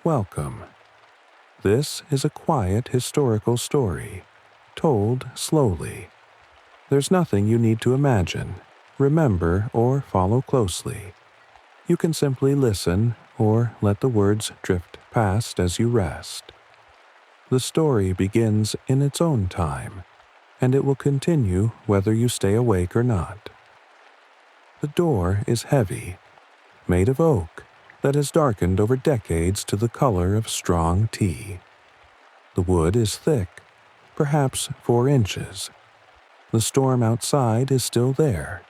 Welcome. This is a quiet historical story, told slowly. There's nothing you need to imagine, remember, or follow closely. You can simply listen or let the words drift past as you rest. The story begins in its own time, and it will continue whether you stay awake or not. The door is heavy, made of oak, that has darkened over decades to the color of strong tea. The wood is thick, perhaps 4 inches. The storm outside is still there,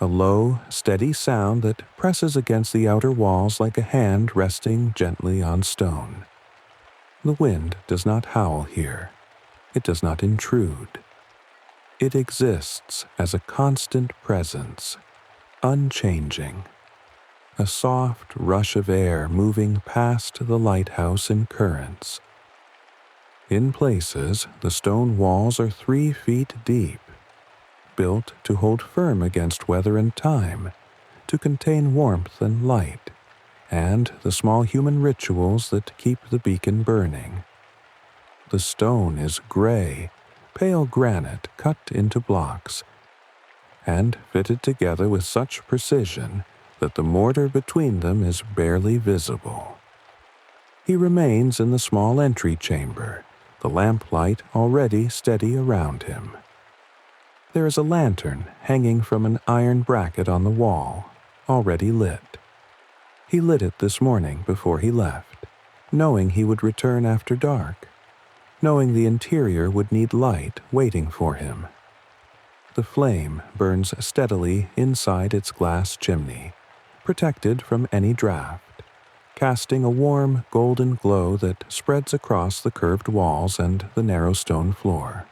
a low, steady sound that presses against the outer walls like a hand resting gently on stone. The wind does not howl here. It does not intrude. It exists as a constant presence, unchanging. A soft rush of air moving past the lighthouse in currents. In places, the stone walls are 3 feet deep, built to hold firm against weather and time, to contain warmth and light, and the small human rituals that keep the beacon burning. The stone is gray, pale granite cut into blocks, and fitted together with such precision that the mortar between them is barely visible. He remains in the small entry chamber, the lamplight already steady around him. There is a lantern hanging from an iron bracket on the wall, already lit. He lit it this morning before he left, knowing he would return after dark, knowing the interior would need light waiting for him. The flame burns steadily inside its glass chimney, protected from any draft, casting a warm golden glow that spreads across the curved walls and the narrow stone floor.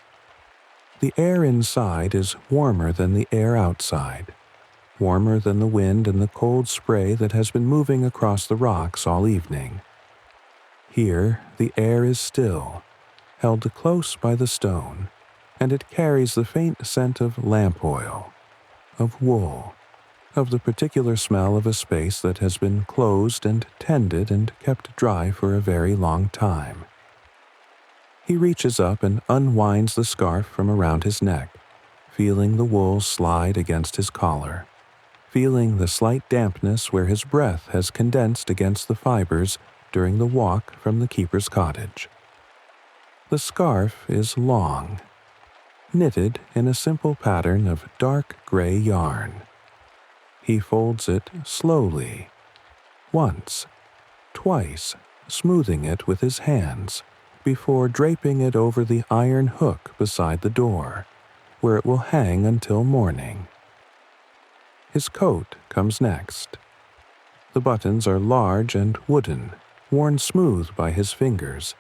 The air inside is warmer than the air outside, warmer than the wind and the cold spray that has been moving across the rocks all evening. Here the air is still, held close by the stone, and it carries the faint scent of lamp oil, of wool, of the particular smell of a space that has been closed and tended and kept dry for a very long time. He reaches up and unwinds the scarf from around his neck, feeling the wool slide against his collar, feeling the slight dampness where his breath has condensed against the fibers during the walk from the keeper's cottage. The scarf is long, knitted in a simple pattern of dark gray yarn. He folds it slowly, once, twice, smoothing it with his hands, before draping it over the iron hook beside the door, where it will hang until morning. His coat comes next. The buttons are large and wooden, worn smooth by his fingers,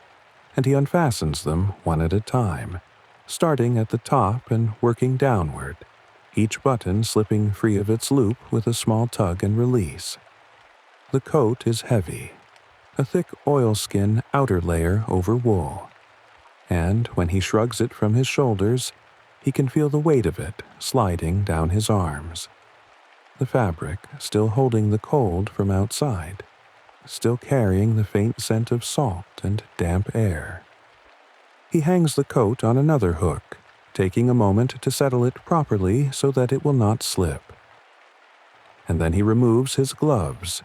and he unfastens them one at a time, starting at the top and working downward, each button slipping free of its loop with a small tug and release. The coat is heavy, a thick oilskin outer layer over wool, and when he shrugs it from his shoulders, he can feel the weight of it sliding down his arms. The fabric still holding the cold from outside, still carrying the faint scent of salt and damp air. He hangs the coat on another hook, taking a moment to settle it properly so that it will not slip. And then he removes his gloves,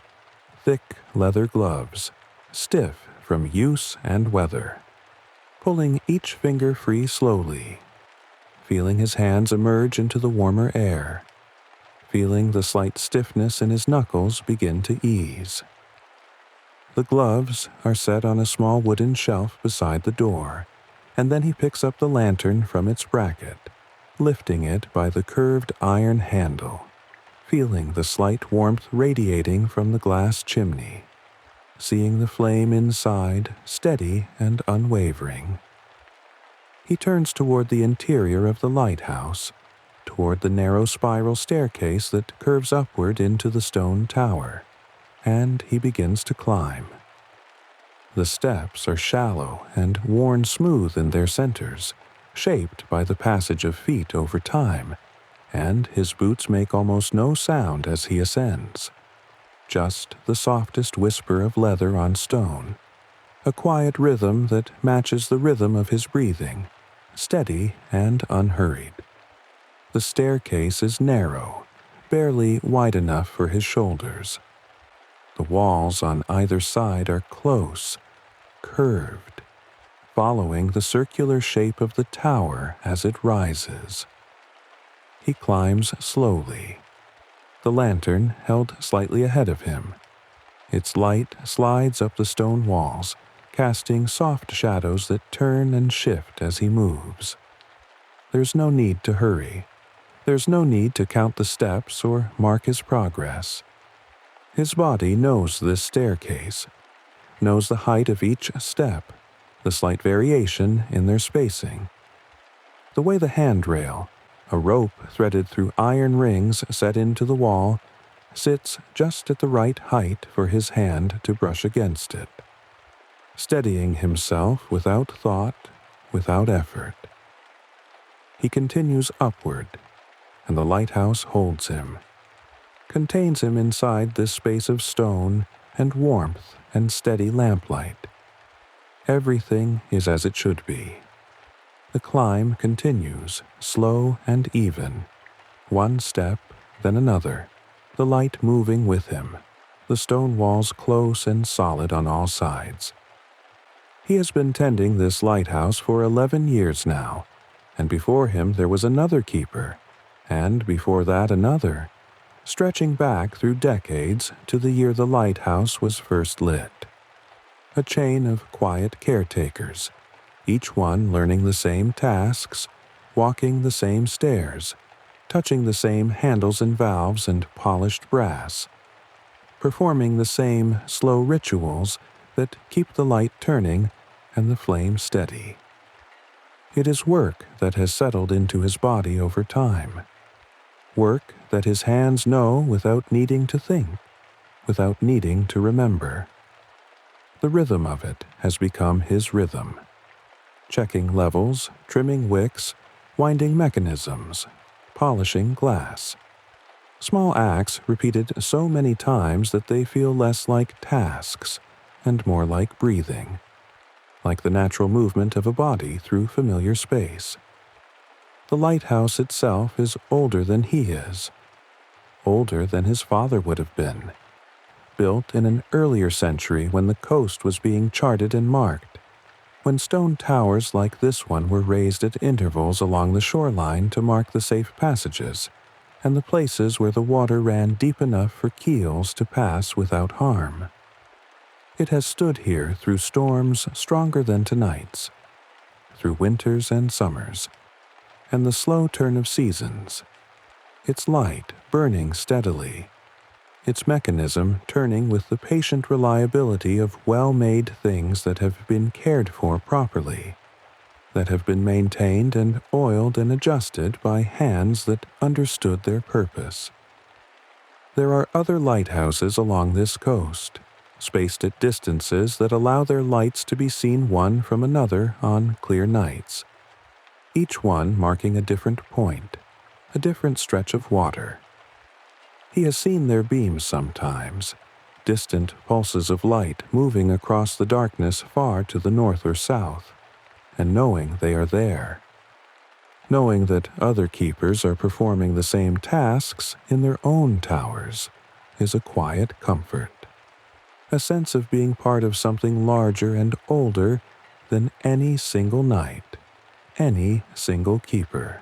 thick leather gloves, stiff from use and weather, pulling each finger free slowly, feeling his hands emerge into the warmer air, feeling the slight stiffness in his knuckles begin to ease. The gloves are set on a small wooden shelf beside the door, and then he picks up the lantern from its bracket, lifting it by the curved iron handle, feeling the slight warmth radiating from the glass chimney, seeing the flame inside steady and unwavering. He turns toward the interior of the lighthouse, toward the narrow spiral staircase that curves upward into the stone tower, and he begins to climb. The steps are shallow and worn smooth in their centers, shaped by the passage of feet over time, and his boots make almost no sound as he ascends. Just the softest whisper of leather on stone, a quiet rhythm that matches the rhythm of his breathing, steady and unhurried. The staircase is narrow, barely wide enough for his shoulders. The walls on either side are close, curved, following the circular shape of the tower as it rises. He climbs slowly, the lantern held slightly ahead of him. Its light slides up the stone walls, casting soft shadows that turn and shift as he moves. There's no need to hurry. There's no need to count the steps or mark his progress. His body knows this staircase, knows the height of each step, the slight variation in their spacing. The way the handrail, a rope threaded through iron rings set into the wall, sits just at the right height for his hand to brush against it, steadying himself without thought, without effort. He continues upward, and the lighthouse holds him, contains him inside this space of stone and warmth and steady lamplight. Everything is as it should be. The climb continues, slow and even, one step, then another, the light moving with him, the stone walls close and solid on all sides. He has been tending this lighthouse for 11 years now, and before him there was another keeper, and before that another, stretching back through decades to the year the lighthouse was first lit. A chain of quiet caretakers, each one learning the same tasks, walking the same stairs, touching the same handles and valves and polished brass, performing the same slow rituals that keep the light turning and the flame steady. It is work that has settled into his body over time, work that his hands know without needing to think, without needing to remember. The rhythm of it has become his rhythm. Checking levels, trimming wicks, winding mechanisms, polishing glass. Small acts repeated so many times that they feel less like tasks and more like breathing, like the natural movement of a body through familiar space. The lighthouse itself is older than he is, older than his father would have been, built in an earlier century when the coast was being charted and marked, when stone towers like this one were raised at intervals along the shoreline to mark the safe passages and the places where the water ran deep enough for keels to pass without harm. It has stood here through storms stronger than tonight's, through winters and summers, and the slow turn of seasons, its light burning steadily, its mechanism turning with the patient reliability of well-made things that have been cared for properly, that have been maintained and oiled and adjusted by hands that understood their purpose. There are other lighthouses along this coast, spaced at distances that allow their lights to be seen one from another on clear nights, each one marking a different point, a different stretch of water. He has seen their beams sometimes, distant pulses of light moving across the darkness far to the north or south, and knowing they are there. Knowing that other keepers are performing the same tasks in their own towers is a quiet comfort, a sense of being part of something larger and older than any single night, any single keeper.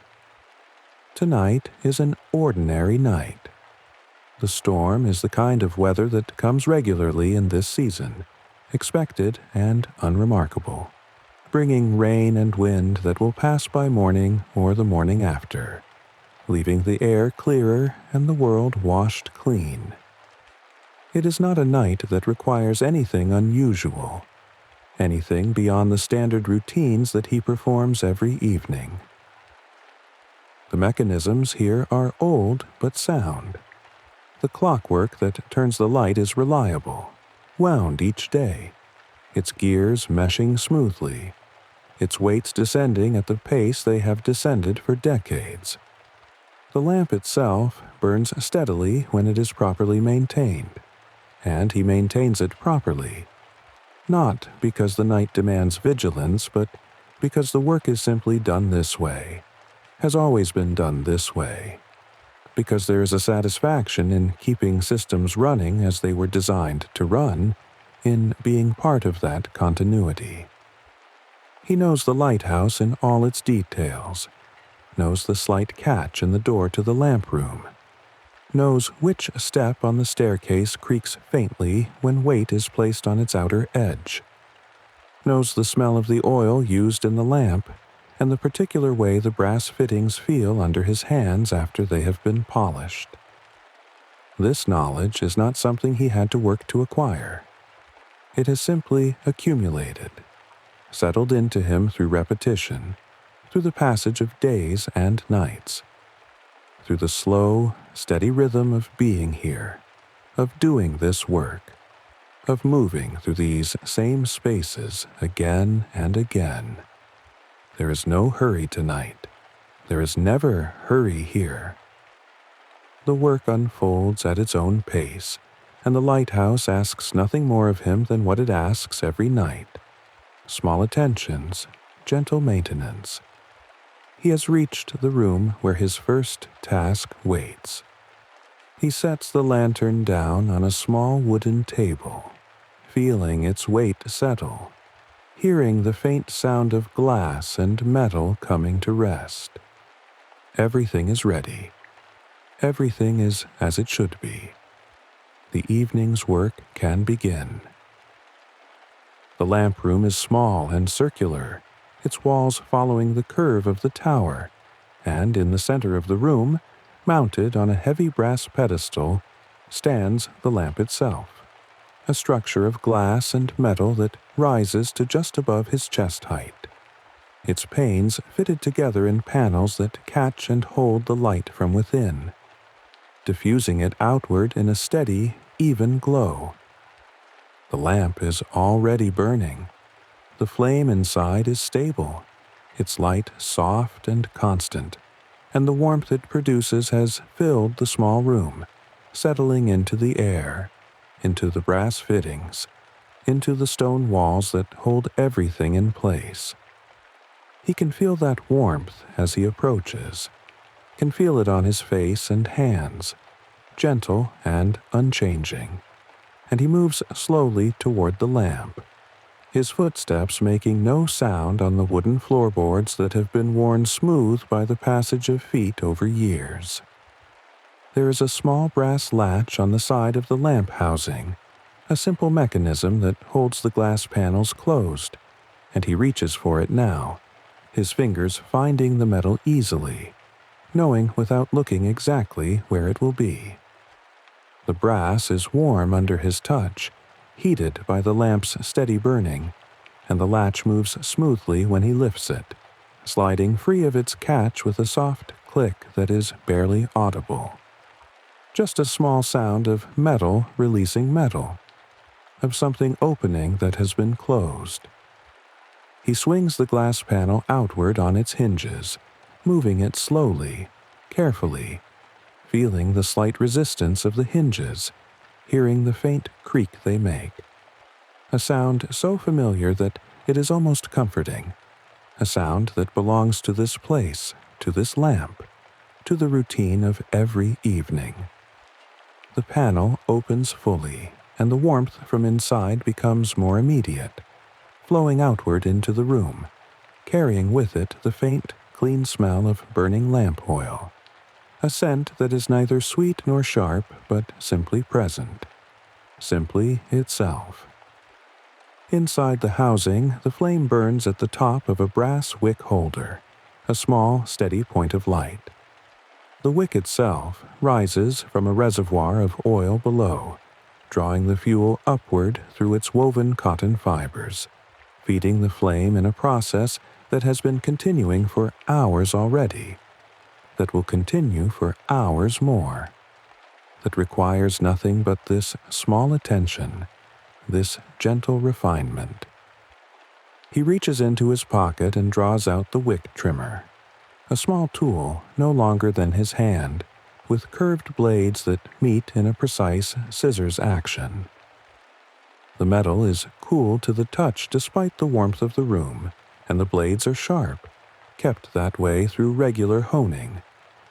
Tonight is an ordinary night. The storm is the kind of weather that comes regularly in this season, expected and unremarkable, bringing rain and wind that will pass by morning or the morning after, leaving the air clearer and the world washed clean. It is not a night that requires anything unusual, anything beyond the standard routines that he performs every evening. The mechanisms here are old but sound. The clockwork that turns the light is reliable, wound each day, its gears meshing smoothly, its weights descending at the pace they have descended for decades. The lamp itself burns steadily when it is properly maintained, and he maintains it properly. Not because the night demands vigilance, but because the work is simply done this way, has always been done this way. Because there is a satisfaction in keeping systems running as they were designed to run, in being part of that continuity. He knows the lighthouse in all its details, knows the slight catch in the door to the lamp room, knows which step on the staircase creaks faintly when weight is placed on its outer edge, knows the smell of the oil used in the lamp and the particular way the brass fittings feel under his hands after they have been polished. This knowledge is not something he had to work to acquire. It has simply accumulated, settled into him through repetition, through the passage of days and nights, through the slow, steady rhythm of being here, of doing this work, of moving through these same spaces again and again. There is no hurry tonight. There is never hurry here. The work unfolds at its own pace, and the lighthouse asks nothing more of him than what it asks every night. Small attentions, gentle maintenance. He has reached the room where his first task waits. He sets the lantern down on a small wooden table, feeling its weight settle, hearing the faint sound of glass and metal coming to rest. Everything is ready. Everything is as it should be. The evening's work can begin. The lamp room is small and circular, its walls following the curve of the tower, and in the center of the room, mounted on a heavy brass pedestal, stands the lamp itself, a structure of glass and metal that rises to just above his chest height, its panes fitted together in panels that catch and hold the light from within, diffusing it outward in a steady, even glow. The lamp is already burning. The flame inside is stable, its light soft and constant, and the warmth it produces has filled the small room, settling into the air, into the brass fittings, into the stone walls that hold everything in place. He can feel that warmth as he approaches, can feel it on his face and hands, gentle and unchanging, and he moves slowly toward the lamp, his footsteps making no sound on the wooden floorboards that have been worn smooth by the passage of feet over years. There is a small brass latch on the side of the lamp housing, a simple mechanism that holds the glass panels closed, and he reaches for it now, his fingers finding the metal easily, knowing without looking exactly where it will be. The brass is warm under his touch, heated by the lamp's steady burning, and the latch moves smoothly when he lifts it, sliding free of its catch with a soft click that is barely audible. Just a small sound of metal releasing metal, of something opening that has been closed. He swings the glass panel outward on its hinges, moving it slowly, carefully, feeling the slight resistance of the hinges, hearing the faint creak they make. A sound so familiar that it is almost comforting, a sound that belongs to this place, to this lamp, to the routine of every evening. The panel opens fully, and the warmth from inside becomes more immediate, flowing outward into the room, carrying with it the faint, clean smell of burning lamp oil, a scent that is neither sweet nor sharp, but simply present, simply itself. Inside the housing, the flame burns at the top of a brass wick holder, a small, steady point of light. The wick itself rises from a reservoir of oil below, drawing the fuel upward through its woven cotton fibers, feeding the flame in a process that has been continuing for hours already, that will continue for hours more, that requires nothing but this small attention, this gentle refinement. He reaches into his pocket and draws out the wick trimmer, a small tool no longer than his hand, with curved blades that meet in a precise scissors action. The metal is cool to the touch despite the warmth of the room, and the blades are sharp, kept that way through regular honing,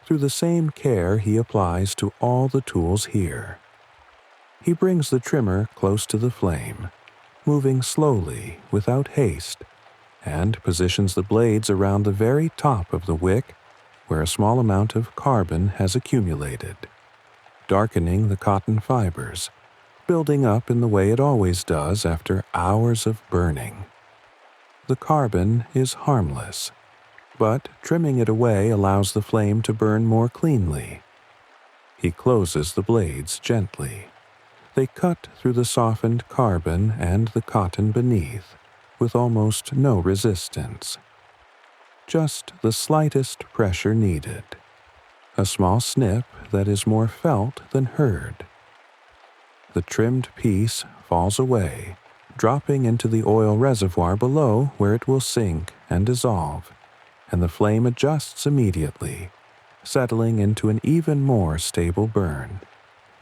through the same care he applies to all the tools here. He brings the trimmer close to the flame, moving slowly without haste, and positions the blades around the very top of the wick where a small amount of carbon has accumulated, darkening the cotton fibers, building up in the way it always does after hours of burning. The carbon is harmless, but trimming it away allows the flame to burn more cleanly. He closes the blades gently. They cut through the softened carbon and the cotton beneath, with almost no resistance. Just the slightest pressure needed. A small snip that is more felt than heard. The trimmed piece falls away, dropping into the oil reservoir below where it will sink and dissolve, and the flame adjusts immediately, settling into an even more stable burn,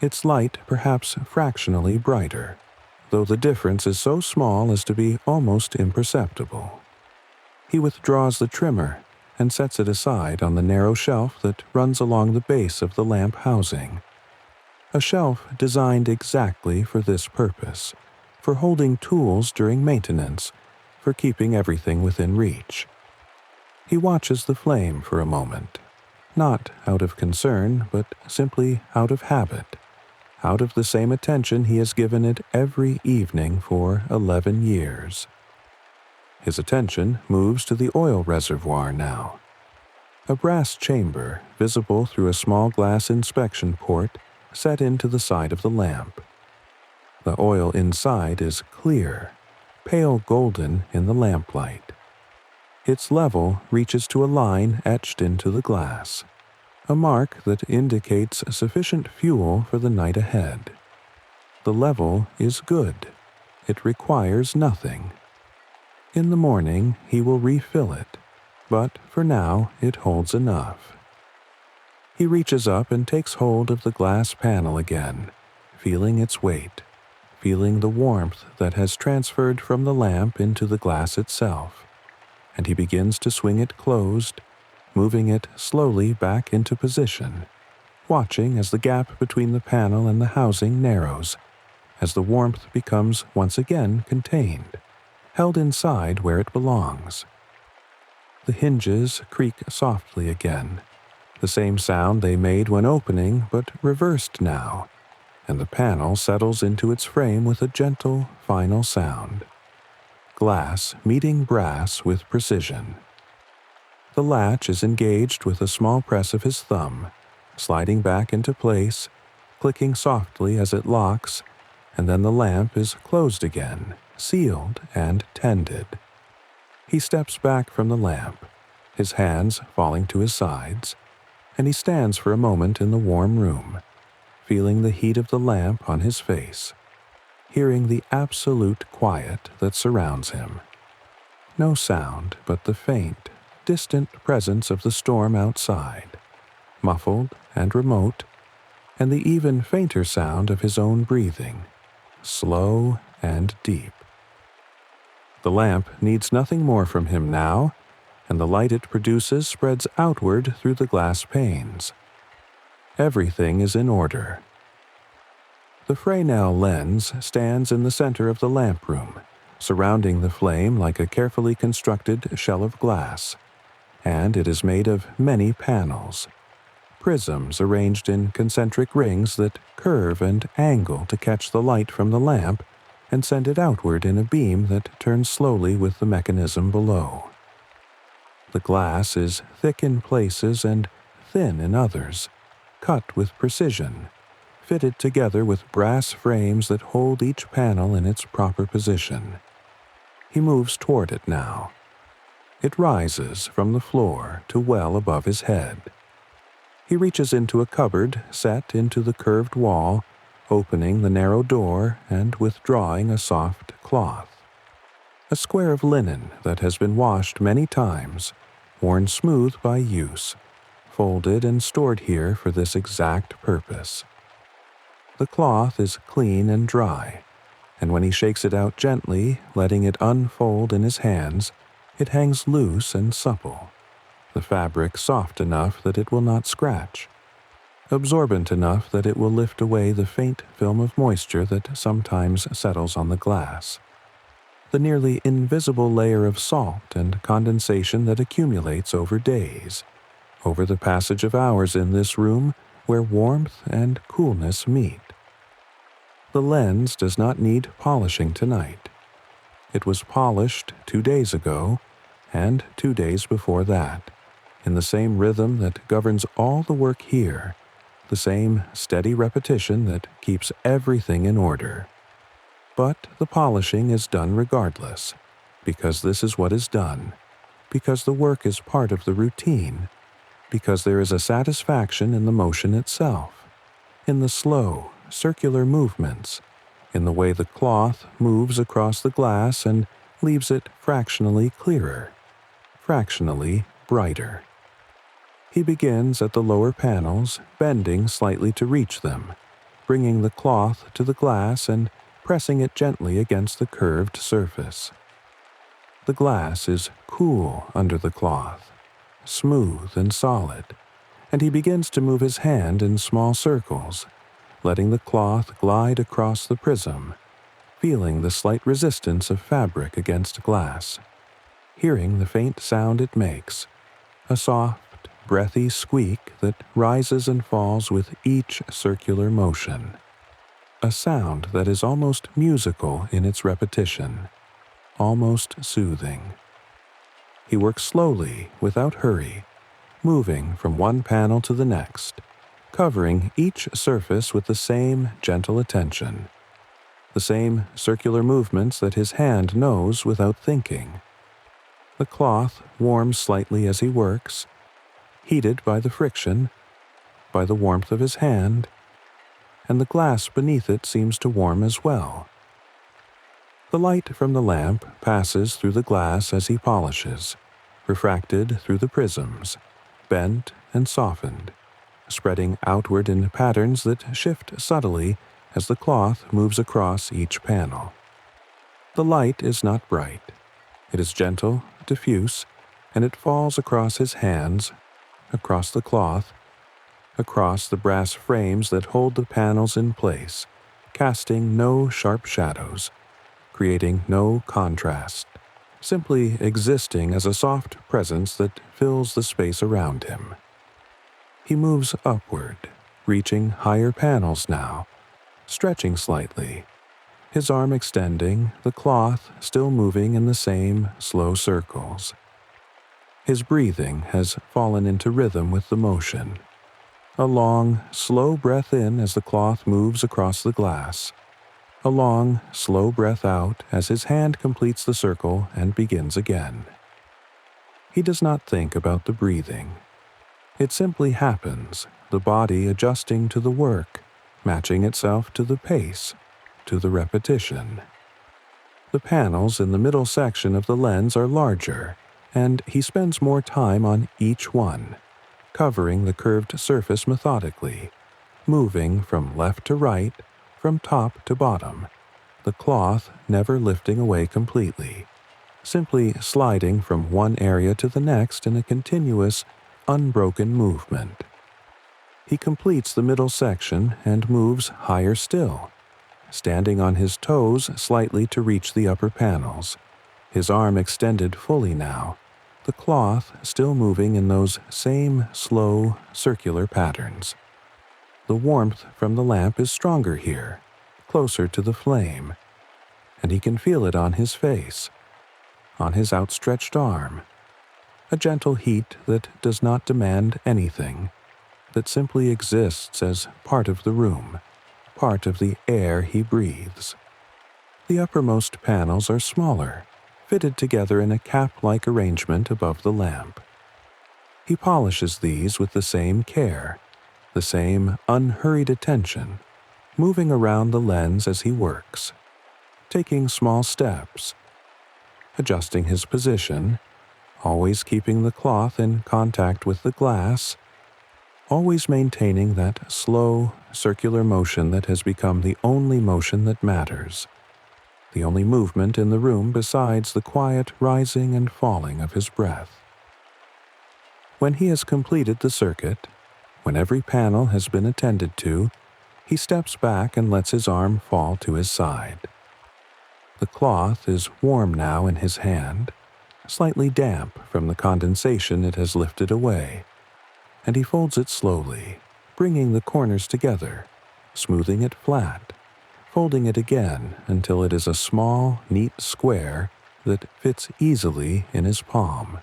its light perhaps fractionally brighter, though the difference is so small as to be almost imperceptible. He withdraws the trimmer and sets it aside on the narrow shelf that runs along the base of the lamp housing. A shelf designed exactly for this purpose, for holding tools during maintenance, for keeping everything within reach. He watches the flame for a moment, not out of concern, but simply out of habit, out of the same attention he has given it every evening for 11 years. His attention moves to the oil reservoir now. A brass chamber, visible through a small glass inspection port, set into the side of the lamp. The oil inside is clear, pale golden in the lamplight. Its level reaches to a line etched into the glass, a mark that indicates sufficient fuel for the night ahead. The level is good. It requires nothing. In the morning he will refill it, but for now it holds enough. He reaches up and takes hold of the glass panel again, feeling its weight, feeling the warmth that has transferred from the lamp into the glass itself, and he begins to swing it closed, moving it slowly back into position, watching as the gap between the panel and the housing narrows, as the warmth becomes once again contained, held inside where it belongs. The hinges creak softly again, the same sound they made when opening, but reversed now, and the panel settles into its frame with a gentle, final sound. Glass meeting brass with precision. The latch is engaged with a small press of his thumb, sliding back into place, clicking softly as it locks, and then the lamp is closed again, sealed and tended. He steps back from the lamp, his hands falling to his sides, and he stands for a moment in the warm room, feeling the heat of the lamp on his face, hearing the absolute quiet that surrounds him. No sound but the faint, distant presence of the storm outside, muffled and remote, and the even fainter sound of his own breathing, slow and deep. The lamp needs nothing more from him now, and the light it produces spreads outward through the glass panes. Everything is in order. The Fresnel lens stands in the center of the lamp room, surrounding the flame like a carefully constructed shell of glass, and it is made of many panels, prisms arranged in concentric rings that curve and angle to catch the light from the lamp and send it outward in a beam that turns slowly with the mechanism below. The glass is thick in places and thin in others, cut with precision, fitted together with brass frames that hold each panel in its proper position. He moves toward it now. It rises from the floor to well above his head. He reaches into a cupboard set into the curved wall, opening the narrow door and withdrawing a soft cloth. A square of linen that has been washed many times, worn smooth by use, folded and stored here for this exact purpose. The cloth is clean and dry, and when he shakes it out gently, letting it unfold in his hands, it hangs loose and supple, the fabric soft enough that it will not scratch, absorbent enough that it will lift away the faint film of moisture that sometimes settles on the glass, the nearly invisible layer of salt and condensation that accumulates over days, over the passage of hours in this room where warmth and coolness meet. The lens does not need polishing tonight. It was polished 2 days ago, and 2 days before that, in the same rhythm that governs all the work here, the same steady repetition that keeps everything in order. But the polishing is done regardless, because this is what is done, because the work is part of the routine, because there is a satisfaction in the motion itself, in the slow, circular movements, in the way the cloth moves across the glass and leaves it fractionally clearer, fractionally brighter. He begins at the lower panels, bending slightly to reach them, bringing the cloth to the glass and pressing it gently against the curved surface. The glass is cool under the cloth, smooth and solid, and he begins to move his hand in small circles, letting the cloth glide across the prism, feeling the slight resistance of fabric against glass, hearing the faint sound it makes, a soft, breathy squeak that rises and falls with each circular motion, a sound that is almost musical in its repetition, almost soothing. He works slowly, without hurry, moving from one panel to the next, covering each surface with the same gentle attention, the same circular movements that his hand knows without thinking. The cloth warms slightly as he works, heated by the friction, by the warmth of his hand, and the glass beneath it seems to warm as well. The light from the lamp passes through the glass as he polishes, refracted through the prisms, bent and softened, spreading outward in patterns that shift subtly as the cloth moves across each panel. The light is not bright. It is gentle, diffuse, and it falls across his hands, across the cloth, across the brass frames that hold the panels in place, casting no sharp shadows, creating no contrast, simply existing as a soft presence that fills the space around him. He moves upward, reaching higher panels now, stretching slightly, his arm extending, the cloth still moving in the same slow circles. His breathing has fallen into rhythm with the motion. A long, slow breath in as the cloth moves across the glass. A long, slow breath out as his hand completes the circle and begins again. He does not think about the breathing. It simply happens, the body adjusting to the work, matching itself to the pace, to the repetition. The panels in the middle section of the lens are larger, and he spends more time on each one, covering the curved surface methodically, moving from left to right, from top to bottom, the cloth never lifting away completely, simply sliding from one area to the next in a continuous, unbroken movement. He completes the middle section and moves higher still, standing on his toes slightly to reach the upper panels, his arm extended fully now, the cloth still moving in those same slow, circular patterns. The warmth from the lamp is stronger here, closer to the flame, and he can feel it on his face, on his outstretched arm, a gentle heat that does not demand anything, that simply exists as part of the room, part of the air he breathes. The uppermost panels are smaller, fitted together in a cap-like arrangement above the lamp. He polishes these with the same care, the same unhurried attention, moving around the lens as he works, taking small steps, adjusting his position, always keeping the cloth in contact with the glass, always maintaining that slow, circular motion that has become the only motion that matters, the only movement in the room besides the quiet rising and falling of his breath. When he has completed the circuit, when every panel has been attended to, he steps back and lets his arm fall to his side. The cloth is warm now in his hand, slightly damp from the condensation it has lifted away, and he folds it slowly, bringing the corners together, smoothing it flat, folding it again until it is a small, neat square that fits easily in his palm.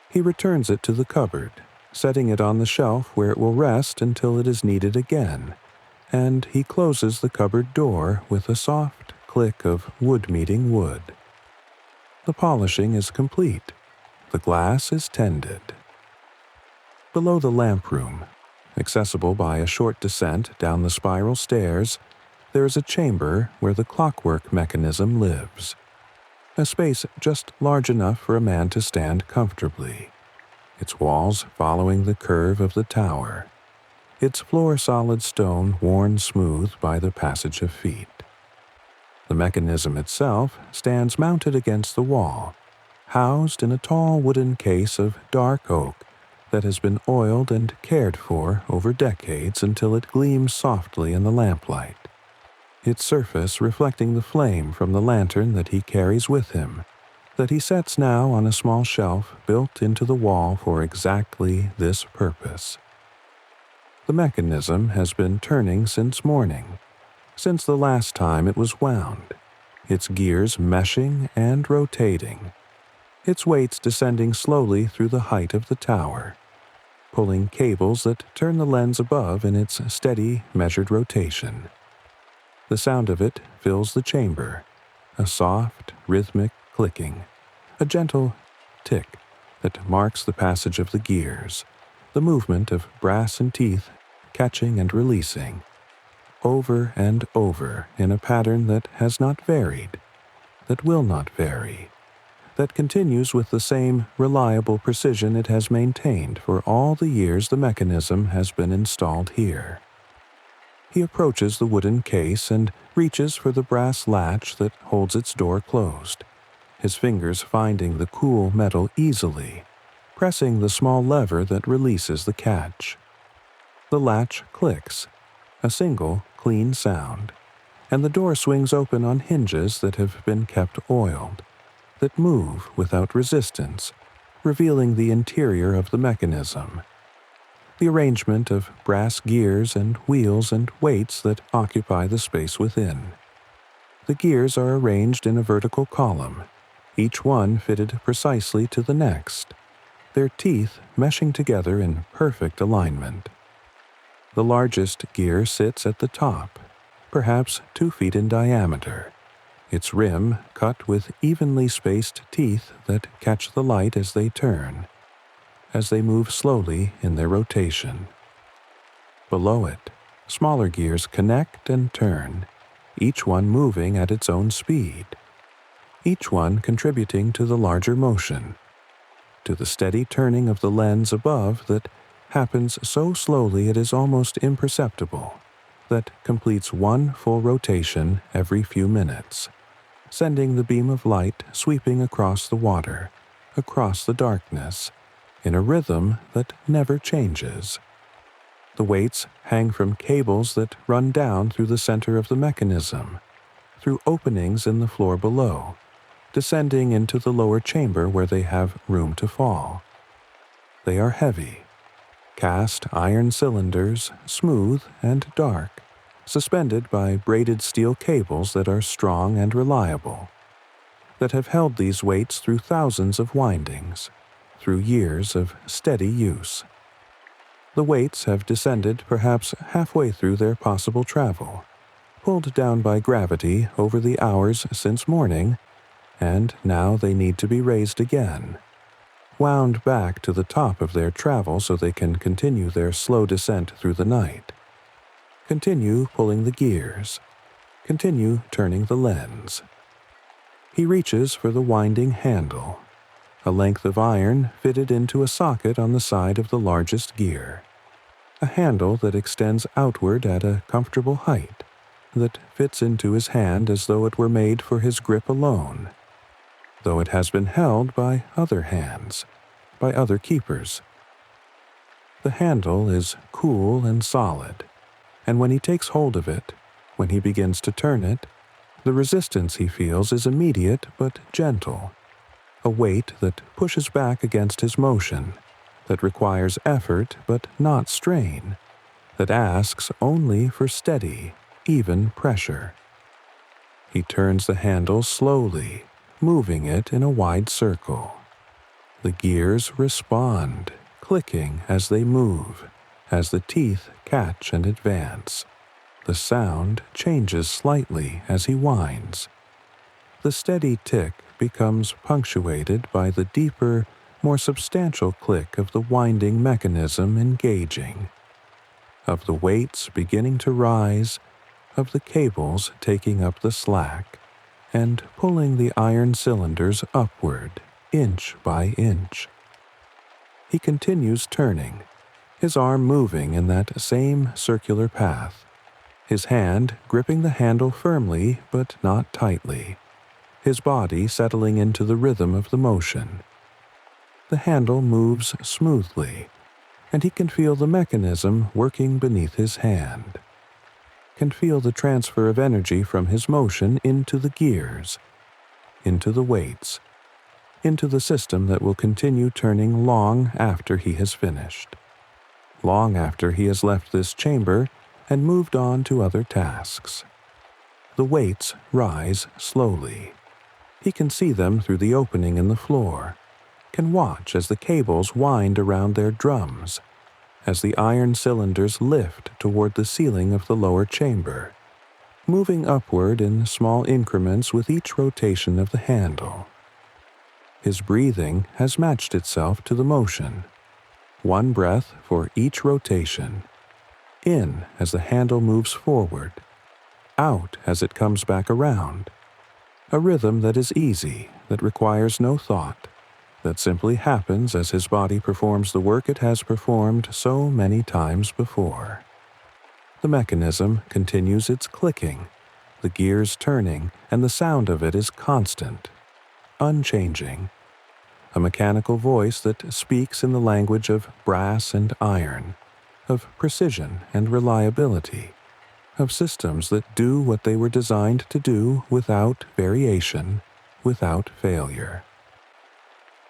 He returns it to the cupboard, setting it on the shelf where it will rest until it is needed again, and he closes the cupboard door with a soft click of wood meeting wood. The polishing is complete. The glass is tended. Below the lamp room, accessible by a short descent down the spiral stairs, there is a chamber where the clockwork mechanism lives. A space just large enough for a man to stand comfortably, its walls following the curve of the tower, its floor solid stone worn smooth by the passage of feet. The mechanism itself stands mounted against the wall, housed in a tall wooden case of dark oak that has been oiled and cared for over decades until it gleams softly in the lamplight, its surface reflecting the flame from the lantern that he carries with him, that he sets now on a small shelf built into the wall for exactly this purpose. The mechanism has been turning since morning, since the last time it was wound, its gears meshing and rotating, its weights descending slowly through the height of the tower, pulling cables that turn the lens above in its steady, measured rotation. The sound of it fills the chamber, a soft, rhythmic clicking, a gentle tick that marks the passage of the gears, the movement of brass and teeth catching and releasing, over and over in a pattern that has not varied, that will not vary, that continues with the same reliable precision it has maintained for all the years the mechanism has been installed here. He approaches the wooden case and reaches for the brass latch that holds its door closed, his fingers finding the cool metal easily, pressing the small lever that releases the catch. The latch clicks, a single, clean sound, and the door swings open on hinges that have been kept oiled, that move without resistance, revealing the interior of the mechanism. The arrangement of brass gears and wheels and weights that occupy the space within. The gears are arranged in a vertical column, each one fitted precisely to the next, their teeth meshing together in perfect alignment. The largest gear sits at the top, perhaps 2 feet in diameter, its rim cut with evenly spaced teeth that catch the light as they turn, as they move slowly in their rotation. Below it, smaller gears connect and turn, each one moving at its own speed, each one contributing to the larger motion, to the steady turning of the lens above that happens so slowly it is almost imperceptible, that completes one full rotation every few minutes, sending the beam of light sweeping across the water, across the darkness, in a rhythm that never changes. The weights hang from cables that run down through the center of the mechanism, through openings in the floor below, descending into the lower chamber where they have room to fall. They are heavy, cast iron cylinders, smooth and dark, suspended by braided steel cables that are strong and reliable, that have held these weights through thousands of windings, through years of steady use. The weights have descended perhaps halfway through their possible travel, pulled down by gravity over the hours since morning, and now they need to be raised again, wound back to the top of their travel so they can continue their slow descent through the night. Continue pulling the gears. Continue turning the lens. He reaches for the winding handle, a length of iron fitted into a socket on the side of the largest gear, a handle that extends outward at a comfortable height, that fits into his hand as though it were made for his grip alone, though it has been held by other hands, by other keepers. The handle is cool and solid, and when he takes hold of it, when he begins to turn it, the resistance he feels is immediate but gentle, a weight that pushes back against his motion, that requires effort but not strain, that asks only for steady, even pressure. He turns the handle slowly, moving it in a wide circle. The gears respond, clicking as they move, as the teeth catch and advance. The sound changes slightly as he winds. The steady tick becomes punctuated by the deeper, more substantial click of the winding mechanism engaging, of the weights beginning to rise, of the cables taking up the slack and pulling the iron cylinders upward, inch by inch. He continues turning, his arm moving in that same circular path, his hand gripping the handle firmly but not tightly, his body settling into the rhythm of the motion. The handle moves smoothly, and he can feel the mechanism working beneath his hand, can feel the transfer of energy from his motion into the gears, into the weights, into the system that will continue turning long after he has finished, long after he has left this chamber and moved on to other tasks. The weights rise slowly. He can see them through the opening in the floor, can watch as the cables wind around their drums, as the iron cylinders lift toward the ceiling of the lower chamber, moving upward in small increments with each rotation of the handle. His breathing has matched itself to the motion. One breath for each rotation. In as the handle moves forward, out as it comes back around. A rhythm that is easy, that requires no thought, that simply happens as his body performs the work it has performed so many times before. The mechanism continues its clicking, the gears turning, and the sound of it is constant, unchanging. A mechanical voice that speaks in the language of brass and iron, of precision and reliability, of systems that do what they were designed to do without variation, without failure.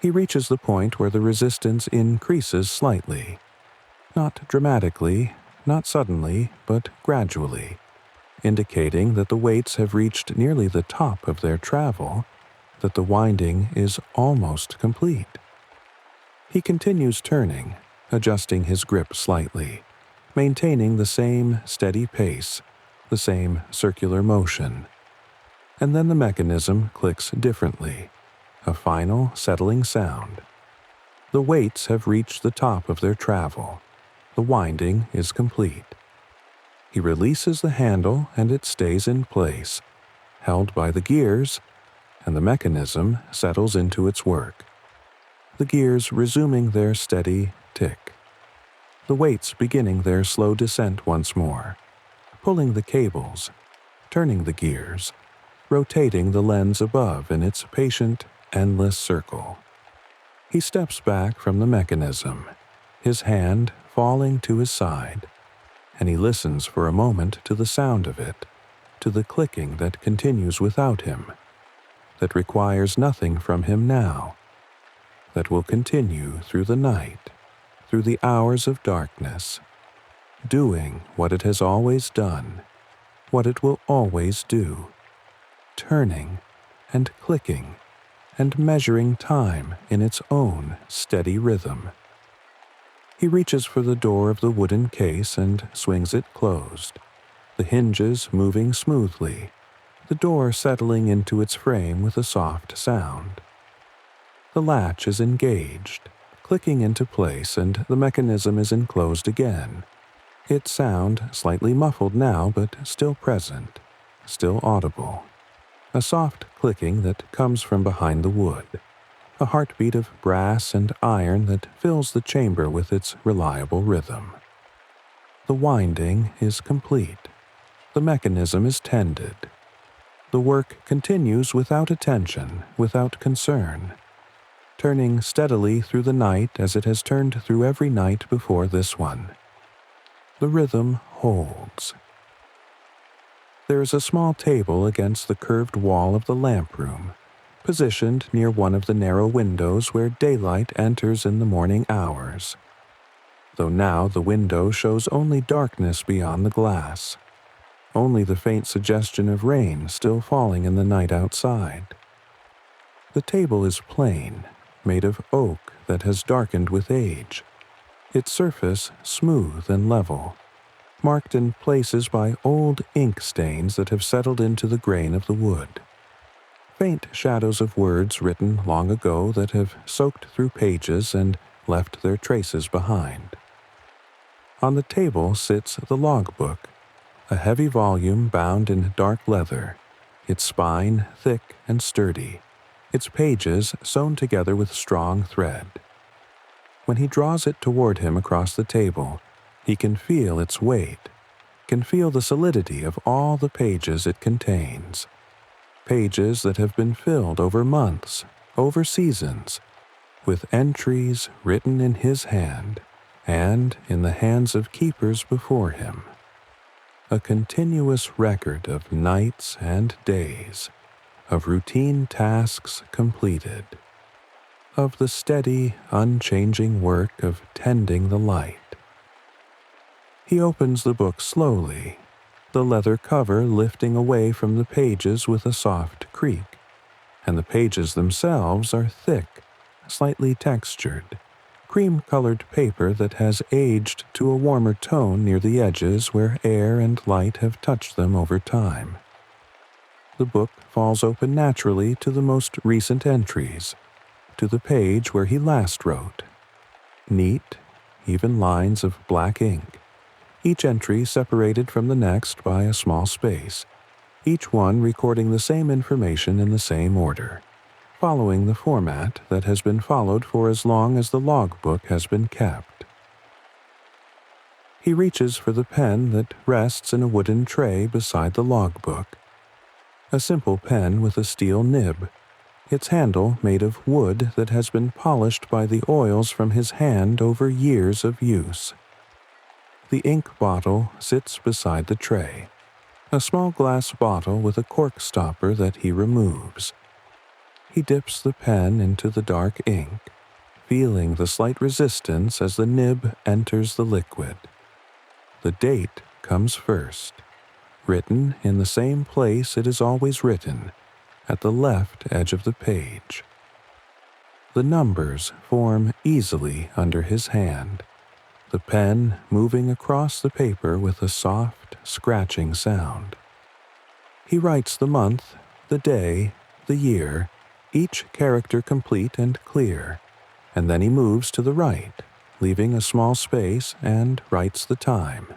He reaches the point where the resistance increases slightly, not dramatically, not suddenly, but gradually, indicating that the weights have reached nearly the top of their travel, that the winding is almost complete. He continues turning, adjusting his grip slightly, maintaining the same steady pace, the same circular motion. And then the mechanism clicks differently, a final settling sound. The weights have reached the top of their travel. The winding is complete. He releases the handle and it stays in place, held by the gears, and the mechanism settles into its work. The gears resuming their steady tick. The weights beginning their slow descent once more, pulling the cables, turning the gears, rotating the lens above in its patient, endless circle. He steps back from the mechanism, his hand falling to his side, and he listens for a moment to the sound of it, to the clicking that continues without him, that requires nothing from him now, that will continue through the night, through the hours of darkness, doing what it has always done, what it will always do, turning and clicking and measuring time in its own steady rhythm. He reaches for the door of the wooden case and swings it closed, the hinges moving smoothly, the door settling into its frame with a soft sound. The latch is engaged, clicking into place, and the mechanism is enclosed again, its sound slightly muffled now but still present, still audible. A soft clicking that comes from behind the wood, a heartbeat of brass and iron that fills the chamber with its reliable rhythm. The winding is complete. The mechanism is tended. The work continues without attention, without concern, turning steadily through the night as it has turned through every night before this one. The rhythm holds. There is a small table against the curved wall of the lamp room, positioned near one of the narrow windows where daylight enters in the morning hours, though now the window shows only darkness beyond the glass, only the faint suggestion of rain still falling in the night outside. The table is plain, made of oak that has darkened with age, its surface smooth and level, marked in places by old ink stains that have settled into the grain of the wood. Faint shadows of words written long ago that have soaked through pages and left their traces behind. On the table sits the logbook, a heavy volume bound in dark leather, its spine thick and sturdy, its pages sewn together with strong thread. When he draws it toward him across the table, he can feel its weight, can feel the solidity of all the pages it contains. Pages that have been filled over months, over seasons, with entries written in his hand and in the hands of keepers before him. A continuous record of nights and days, of routine tasks completed, of the steady, unchanging work of tending the light. He opens the book slowly, the leather cover lifting away from the pages with a soft creak, and the pages themselves are thick, slightly textured, cream-colored paper that has aged to a warmer tone near the edges where air and light have touched them over time. The book falls open naturally to the most recent entries, to the page where he last wrote. Neat, even lines of black ink, each entry separated from the next by a small space, each one recording the same information in the same order, following the format that has been followed for as long as the logbook has been kept. He reaches for the pen that rests in a wooden tray beside the logbook. A simple pen with a steel nib, its handle made of wood that has been polished by the oils from his hand over years of use. The ink bottle sits beside the tray, a small glass bottle with a cork stopper that he removes. He dips the pen into the dark ink, feeling the slight resistance as the nib enters the liquid. The date comes first, written in the same place it is always written, at the left edge of the page. The numbers form easily under his hand, the pen moving across the paper with a soft, scratching sound. He writes the month, the day, the year, each character complete and clear, and then he moves to the right, leaving a small space, and writes the time.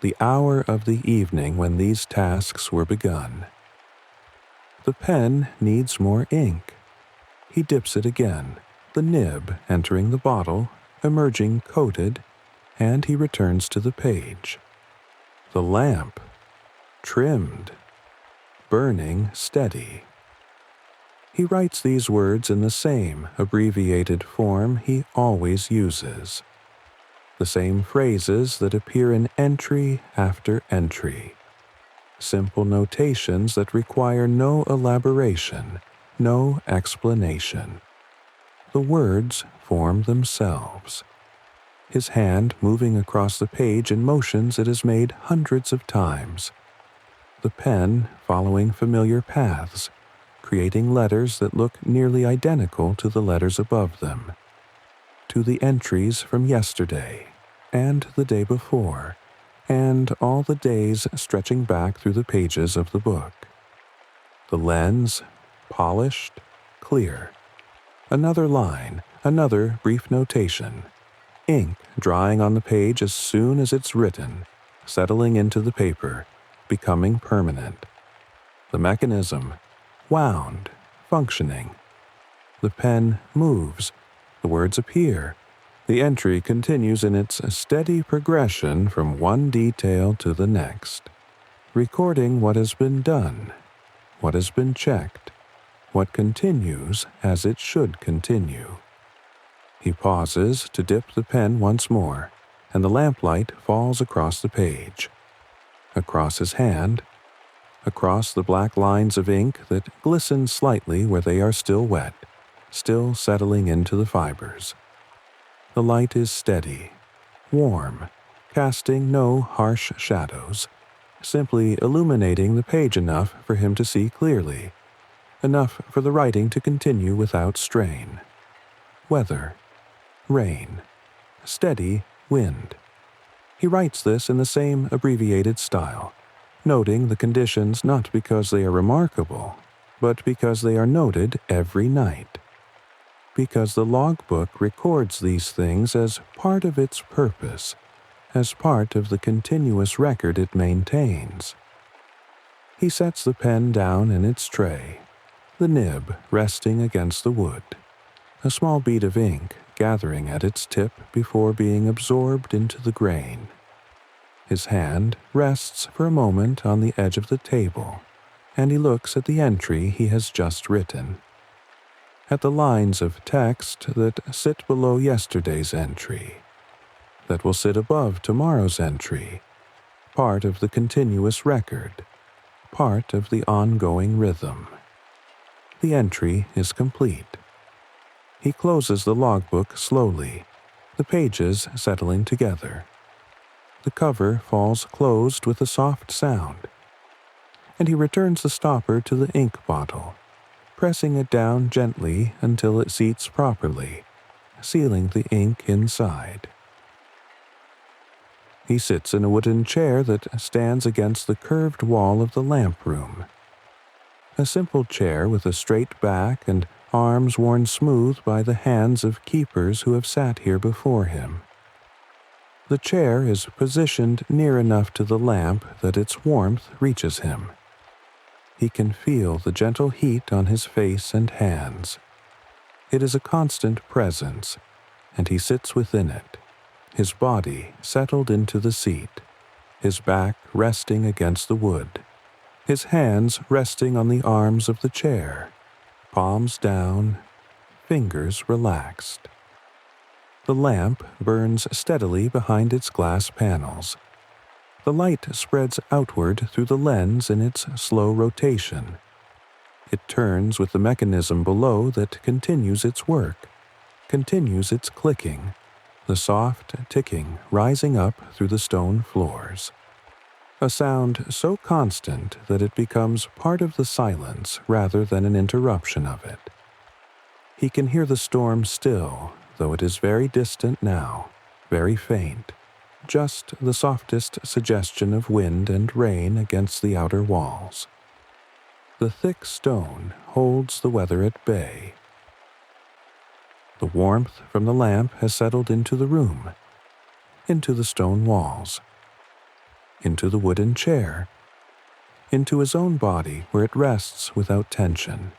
The hour of the evening when these tasks were begun. The pen needs more ink. He dips it again, the nib entering the bottle, emerging coated, and he returns to the page. The lamp, trimmed, burning steady. He writes these words in the same abbreviated form he always uses. The same phrases that appear in entry after entry. Simple notations that require no elaboration, no explanation. The words form themselves. His hand moving across the page in motions it has made hundreds of times. The pen following familiar paths, creating letters that look nearly identical to the letters above them, to the entries from yesterday, and the day before, and all the days stretching back through the pages of the book. The lens, polished, clear. Another line, another brief notation. Ink drying on the page as soon as it's written, settling into the paper, becoming permanent. The mechanism, wound, functioning. The pen moves, the words appear. The entry continues in its steady progression from one detail to the next. recording what has been done, what has been checked, what continues as it should continue. He pauses to dip the pen once more, and the lamplight falls across the page, across his hand, across the black lines of ink that glisten slightly where they are still wet, still settling into the fibers. The light is steady, warm, casting no harsh shadows, simply illuminating the page enough for him to see clearly, enough for the writing to continue without strain. Weather, rain, steady wind. He writes this in the same abbreviated style, noting the conditions not because they are remarkable, but because they are noted every night. Because the logbook records these things as part of its purpose, as part of the continuous record it maintains. He sets the pen down in its tray, the nib resting against the wood, a small bead of ink gathering at its tip before being absorbed into the grain. His hand rests for a moment on the edge of the table, and he looks at the entry he has just written, at the lines of text that sit below yesterday's entry, that will sit above tomorrow's entry, part of the continuous record, part of the ongoing rhythm. The entry is complete. He closes the logbook slowly, the pages settling together. The cover falls closed with a soft sound, and he returns the stopper to the ink bottle, pressing it down gently until it seats properly, sealing the ink inside. He sits in a wooden chair that stands against the curved wall of the lamp room. A simple chair with a straight back and arms worn smooth by the hands of keepers who have sat here before him. The chair is positioned near enough to the lamp that its warmth reaches him. He can feel the gentle heat on his face and hands. It is a constant presence, and he sits within it, his body settled into the seat, his back resting against the wood, his hands resting on the arms of the chair, palms down, fingers relaxed. The lamp burns steadily behind its glass panels. The light spreads outward through the lens in its slow rotation. It turns with the mechanism below that continues its work, continues its clicking, the soft ticking rising up through the stone floors. A sound so constant that it becomes part of the silence rather than an interruption of it. He can hear the storm still, though it is very distant now, very faint, just the softest suggestion of wind and rain against the outer walls. The thick stone holds the weather at bay. The warmth from the lamp has settled into the room, into the stone walls, into the wooden chair, into his own body where it rests without tension.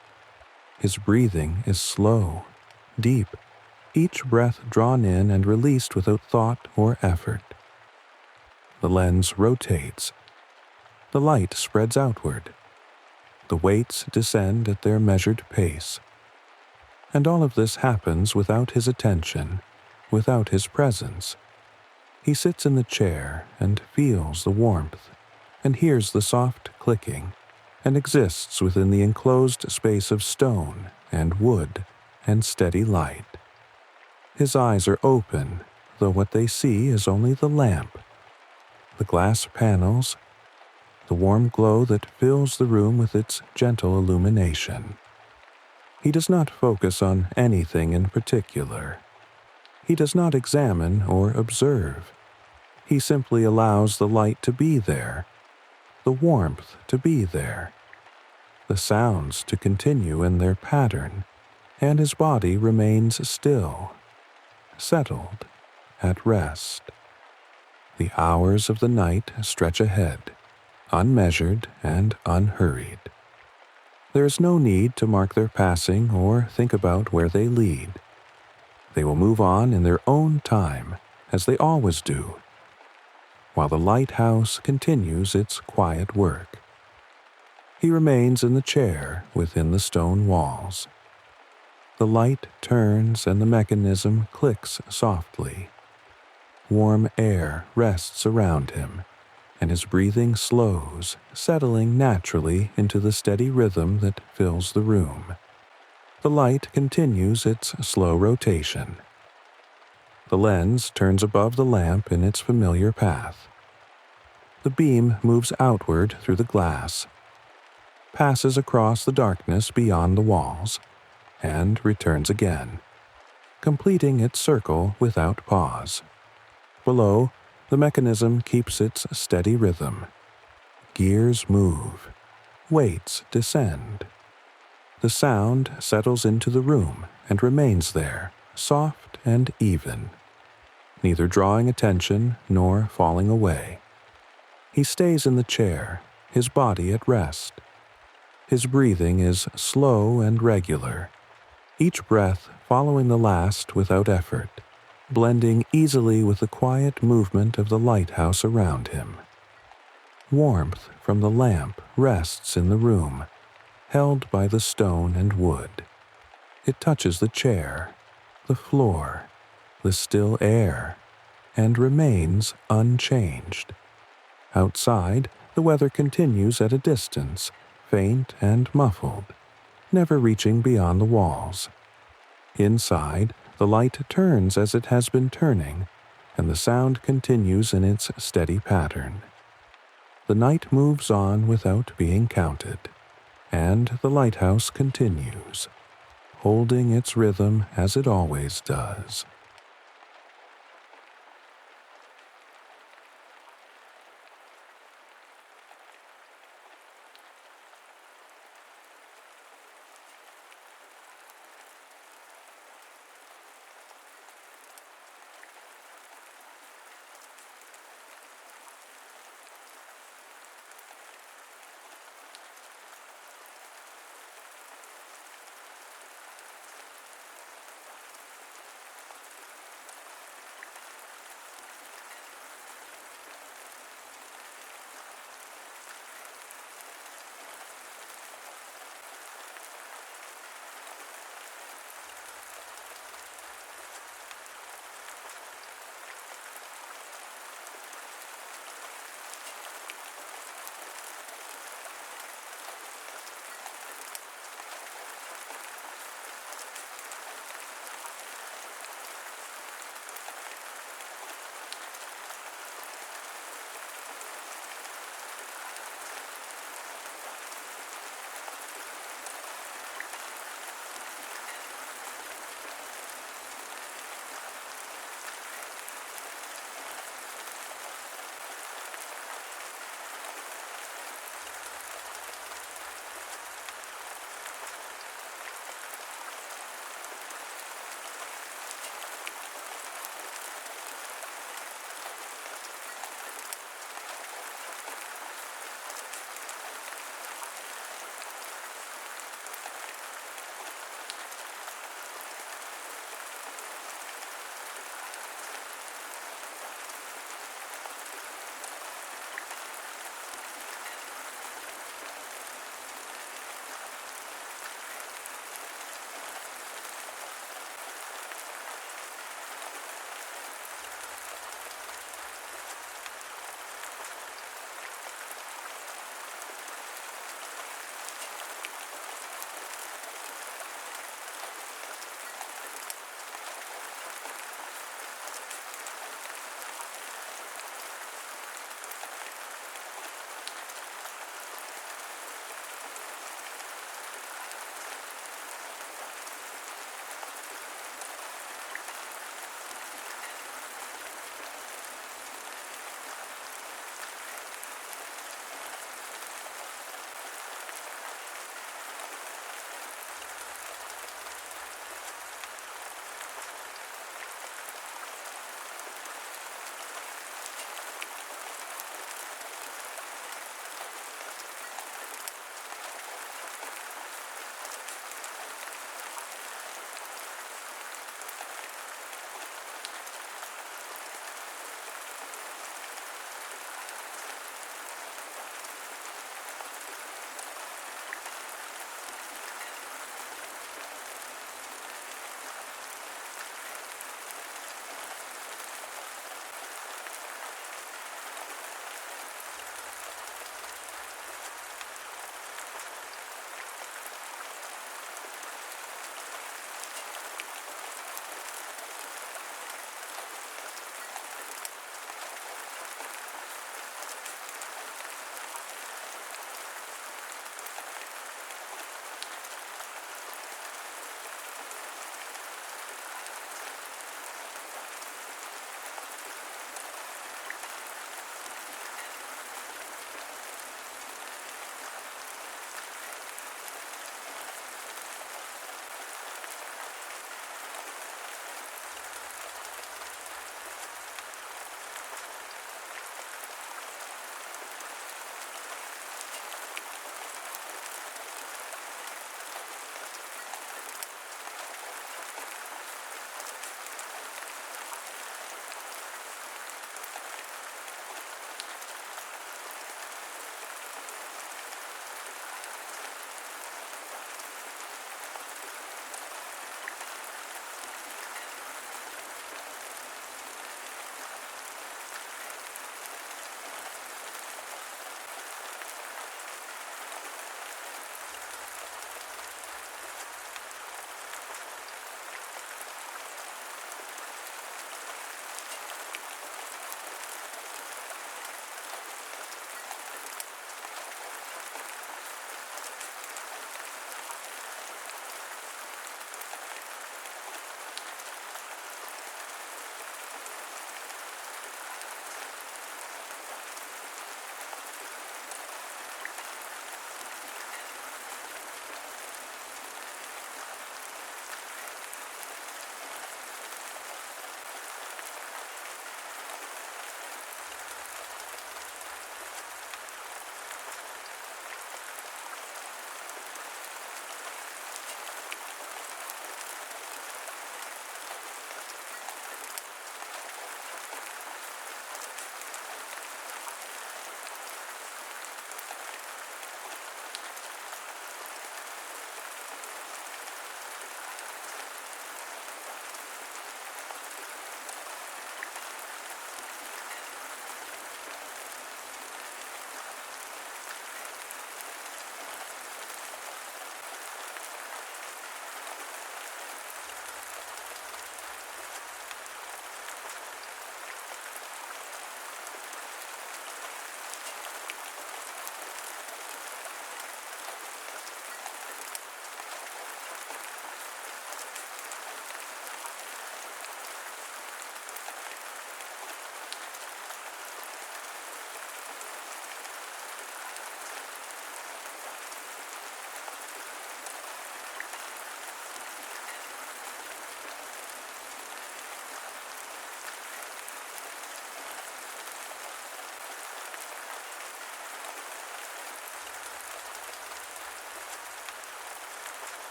His breathing is slow, deep, each breath drawn in and released without thought or effort. The lens rotates. The light spreads outward. The weights descend at their measured pace. And all of this happens without his attention, without his presence. He sits in the chair and feels the warmth, and hears the soft clicking, and exists within the enclosed space of stone and wood and steady light. His eyes are open, though what they see is only the lamp, the glass panels, the warm glow that fills the room with its gentle illumination. He does not focus on anything in particular. He does not examine or observe. He simply allows the light to be there, the warmth to be there, the sounds to continue in their pattern, and his body remains still, settled, at rest. The hours of the night stretch ahead, unmeasured and unhurried. There is no need to mark their passing or think about where they lead. They will move on in their own time, as they always do. while the lighthouse continues its quiet work. He remains in the chair within the stone walls. The light turns and the mechanism clicks softly. Warm air rests around him, and his breathing slows, settling naturally into the steady rhythm that fills the room. The light continues its slow rotation. The lens turns above the lamp in its familiar path. The beam moves outward through the glass, passes across the darkness beyond the walls, and returns again, completing its circle without pause. Below, the mechanism keeps its steady rhythm. Gears move. Weights descend. The sound settles into the room and remains there, soft and even, neither drawing attention nor falling away. He stays in the chair, his body at rest. His breathing is slow and regular, each breath following the last without effort, blending easily with the quiet movement of the lighthouse around him. Warmth from the lamp rests in the room, held by the stone and wood. It touches the chair, the floor, the still air, and remains unchanged. Outside, the weather continues at a distance, faint and muffled, never reaching beyond the walls. Inside, the light turns as it has been turning, and the sound continues in its steady pattern. The night moves on without being counted, and the lighthouse continues, holding its rhythm as it always does.